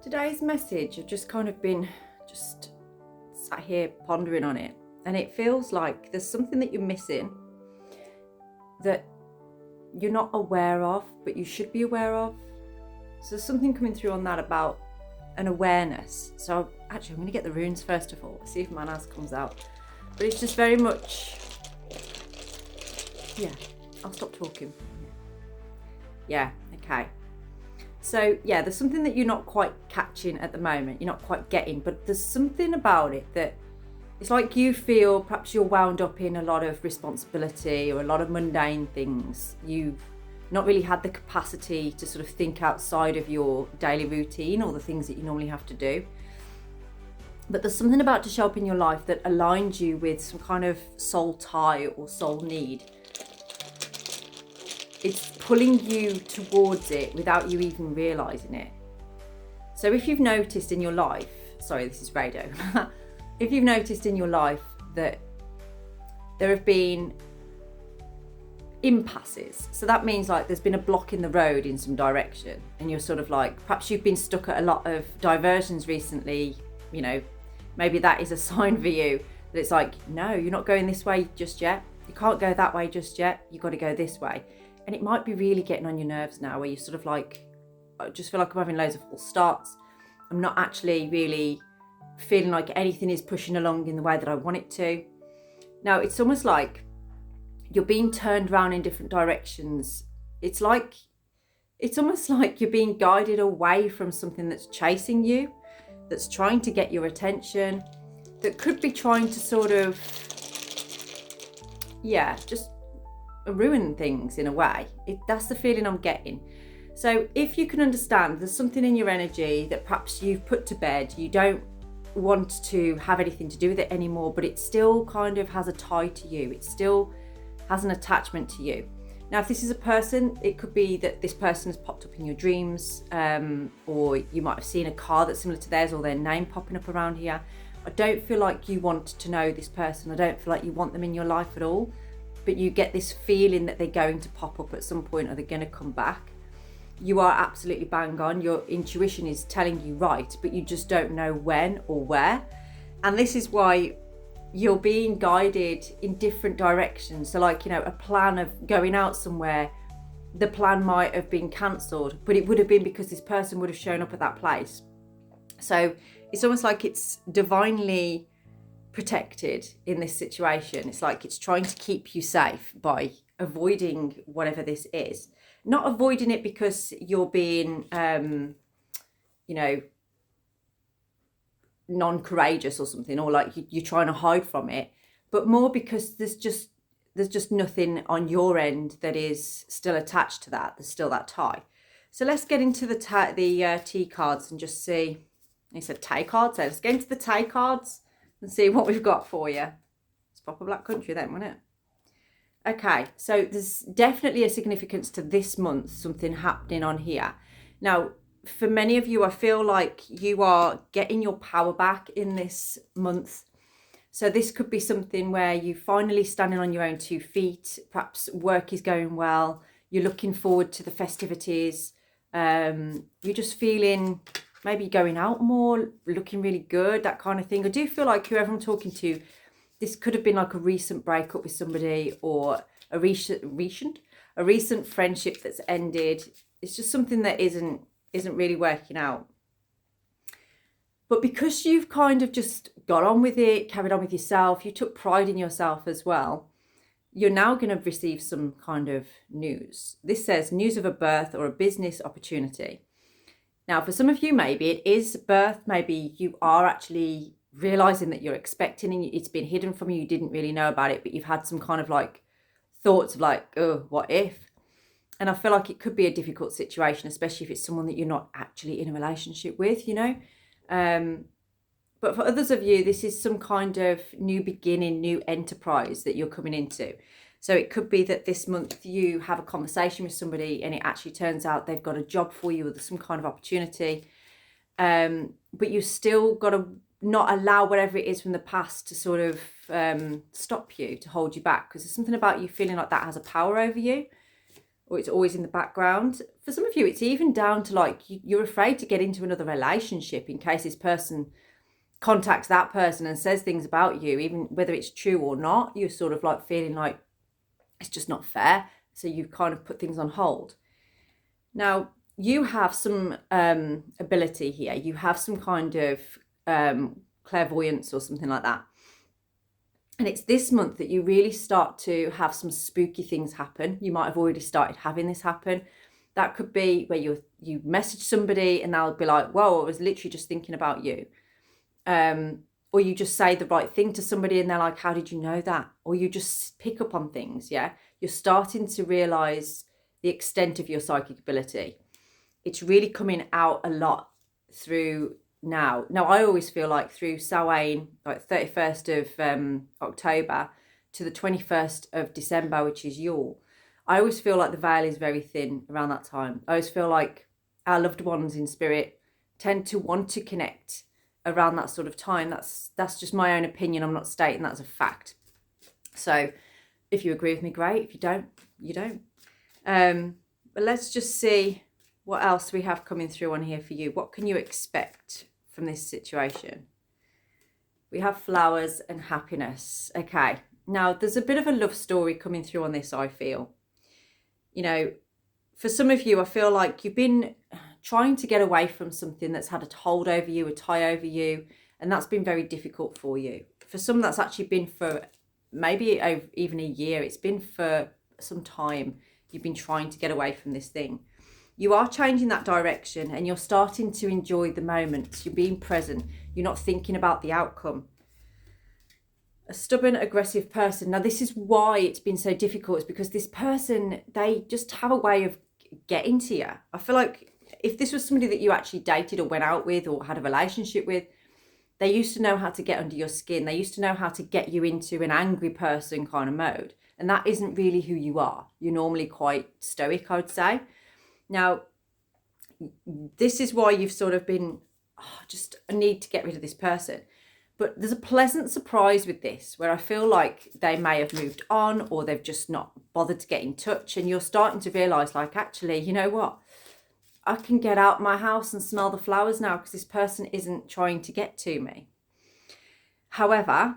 Today's message, I've just kind of been sat here pondering on it, and it feels like there's something that you're missing that you're not aware of, but you should be aware of. So there's something coming through on that about an awareness. So actually, I'm going to get the runes first of all, see if Manas comes out. But it's just very much, yeah, I'll stop talking. Yeah, okay. So yeah, there's something that you're not quite catching at the moment, you're not quite getting, but there's something about it that it's like you feel perhaps you're wound up in a lot of responsibility or a lot of mundane things. You've not really had the capacity to sort of think outside of your daily routine or the things that you normally have to do. But there's something about to show up in your life that aligns you with some kind of soul tie or soul need. It's pulling you towards it without you even realising it. So if you've noticed in your life, sorry, this is radio. If you've noticed in your life that there have been impasses, so that means like there's been a block in the road in some direction, and you're sort of like, perhaps you've been stuck at a lot of diversions recently, you know, maybe that is a sign for you that it's like, no, you're not going this way just yet. You can't go that way just yet. You've got to go this way. And it might be really getting on your nerves now, where you're sort of like, I just feel like I'm having loads of false starts. I'm not actually really feeling like anything is pushing along in the way that I want it to. Now, it's almost like you're being turned around in different directions. It's almost like you're being guided away from something that's chasing you, that's trying to get your attention, that could be trying to sort of, yeah, just ruin things in a way. That's the feeling I'm getting. So if you can understand there's something in your energy that perhaps you've put to bed, you don't want to have anything to do with it anymore, but it still kind of has a tie to you, it still has an attachment to you. Now, if this is a person, it could be that this person has popped up in your dreams, or you might have seen a car that's similar to theirs or their name popping up around here. I don't feel like you want to know this person. I don't feel like you want them in your life at all, but you get this feeling that they're going to pop up at some point or they're going to come back. You are absolutely bang on. Your intuition is telling you right, but you just don't know when or where. And this is why you're being guided in different directions. So like, you know, a plan of going out somewhere, the plan might have been cancelled, but it would have been because this person would have shown up at that place. So it's almost like it's divinely protected in this situation. It's like it's trying to keep you safe by avoiding whatever this is. Not avoiding it because you're being, you know, non-courageous or something, or like you're trying to hide from it, but more because there's just nothing on your end that is still attached to that. There's still that tie. So let's get into the T cards and just see. He said Tay cards. So let's get into the Tay cards and see what we've got for you. It's proper Black Country then, wasn't it? Okay, so there's definitely a significance to this month, something happening on here. Now, for many of you, I feel like you are getting your power back in this month. So this could be something where you're finally standing on your own 2 feet. Perhaps work is going well. You're looking forward to the festivities. You're just feeling maybe going out more, looking really good, that kind of thing. I do feel like whoever I'm talking to, this could have been like a recent breakup with somebody, or a recent friendship that's ended. It's just something that isn't really working out. But because you've kind of just got on with it, carried on with yourself, you took pride in yourself as well, you're now going to receive some kind of news. This says news of a birth or a business opportunity. Now, for some of you, maybe it is birth. Maybe you are actually realizing that you're expecting and it's been hidden from you. You didn't really know about it, but you've had some kind of like thoughts of like, oh, what if? And I feel like it could be a difficult situation, especially if it's someone that you're not actually in a relationship with, you know. But for others of you, this is some kind of new beginning, new enterprise that you're coming into. So it could be that this month you have a conversation with somebody and it actually turns out they've got a job for you or there's some kind of opportunity. But you still got to not allow whatever it is from the past to sort of stop you, to hold you back, because there's something about you feeling like that has a power over you. or it's always in the background. For some of you, it's even down to like you're afraid to get into another relationship in case this person contacts that person and says things about you, even whether it's true or not. You're sort of like feeling like it's just not fair. So you kind of put things on hold. Now, you have some ability here. You have some kind of clairvoyance or something like that. And it's this month that you really start to have some spooky things happen. You might have already started having this happen. That could be where you message somebody and they'll be like, whoa, I was literally just thinking about you. Or you just say the right thing to somebody and they're like, how did you know that? Or you just pick up on things, yeah? You're starting to realise the extent of your psychic ability. It's really coming out a lot through now. Now, I always feel like through Samhain, like 31st of October to the 21st of December, which is Yule, I always feel like the veil is very thin around that time. I always feel like our loved ones in spirit tend to want to connect around that sort of time. That's just my own opinion. I'm not stating that as a fact. So if you agree with me, great. If you don't, you don't. But let's just see what else we have coming through on here for you. What can you expect from this situation? We have flowers and happiness. Okay. Now, there's a bit of a love story coming through on this, I feel. You know, for some of you, I feel like you've been trying to get away from something that's had a hold over you, a tie over you, and that's been very difficult for you. For some, that's actually been for maybe even a year. It's been for some time. You've been trying to get away from this thing. You are changing that direction and you're starting to enjoy the moment. You're being present. You're not thinking about the outcome. A stubborn, aggressive person. Now, this is why it's been so difficult. It's because this person, they just have a way of getting to you. I feel like if this was somebody that you actually dated or went out with or had a relationship with, they used to know how to get under your skin. They used to know how to get you into an angry person kind of mode. And that isn't really who you are. You're normally quite stoic, I would say. Now, this is why you've sort of been, I need to get rid of this person. But there's a pleasant surprise with this where I feel like they may have moved on or they've just not bothered to get in touch. And you're starting to realise, like, actually, you know what? I can get out my house and smell the flowers now because this person isn't trying to get to me. However,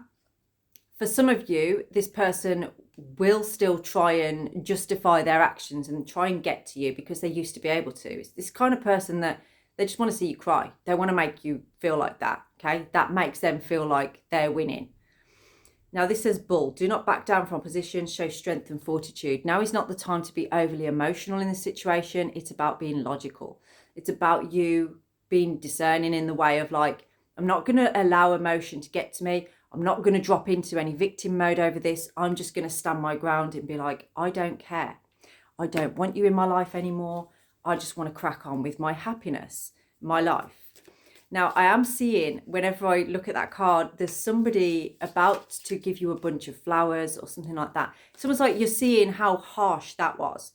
for some of you, this person will still try and justify their actions and try and get to you because they used to be able to. It's this kind of person that they just want to see you cry. They want to make you feel like that, okay? That makes them feel like they're winning. Now, this says, bull, do not back down from opposition, show strength and fortitude. Now is not the time to be overly emotional in this situation. It's about being logical. It's about you being discerning in the way of like, I'm not going to allow emotion to get to me. I'm not going to drop into any victim mode over this. I'm just going to stand my ground and be like, I don't care. I don't want you in my life anymore. I just want to crack on with my happiness, my life. Now, I am seeing, whenever I look at that card, there's somebody about to give you a bunch of flowers or something like that. It's almost like you're seeing how harsh that was.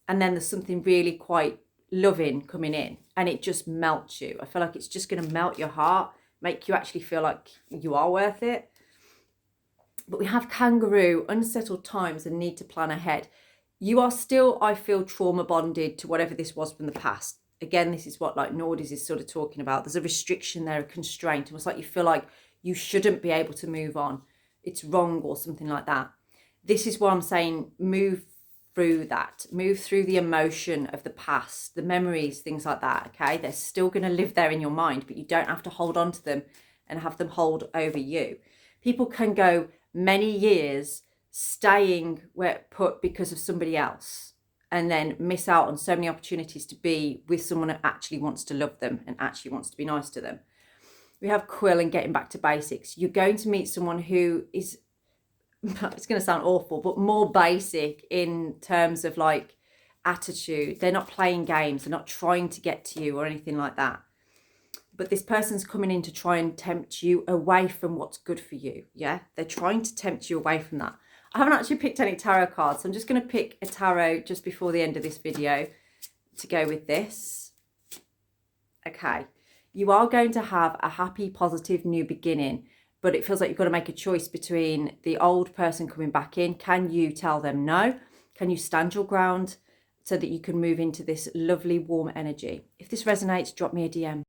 And then there's something really quite loving coming in and it just melts you. I feel like it's just going to melt your heart, make you actually feel like you are worth it. But we have kangaroo, unsettled times and need to plan ahead. You are still, I feel, trauma bonded to whatever this was from the past. Again, this is what like Nordies is sort of talking about. There's a restriction there, a constraint. Almost like you feel like you shouldn't be able to move on. It's wrong or something like that. This is what I'm saying, move through that. Move through the emotion of the past, the memories, things like that, okay? They're still going to live there in your mind, but you don't have to hold on to them and have them hold over you. People can go many years staying where put because of somebody else and then miss out on so many opportunities to be with someone that actually wants to love them and actually wants to be nice to them. We have quill and getting back to basics. You're going to meet someone who is, it's going to sound awful, but more basic in terms of like attitude. They're not playing games. They're not trying to get to you or anything like that. But this person's coming in to try and tempt you away from what's good for you. Yeah, they're trying to tempt you away from that. I haven't actually picked any tarot cards, so I'm just going to pick a tarot just before the end of this video to go with this. Okay, you are going to have a happy, positive new beginning, but it feels like you've got to make a choice between the old person coming back in. Can you tell them no? Can you stand your ground so that you can move into this lovely warm energy. If this resonates, drop me a DM.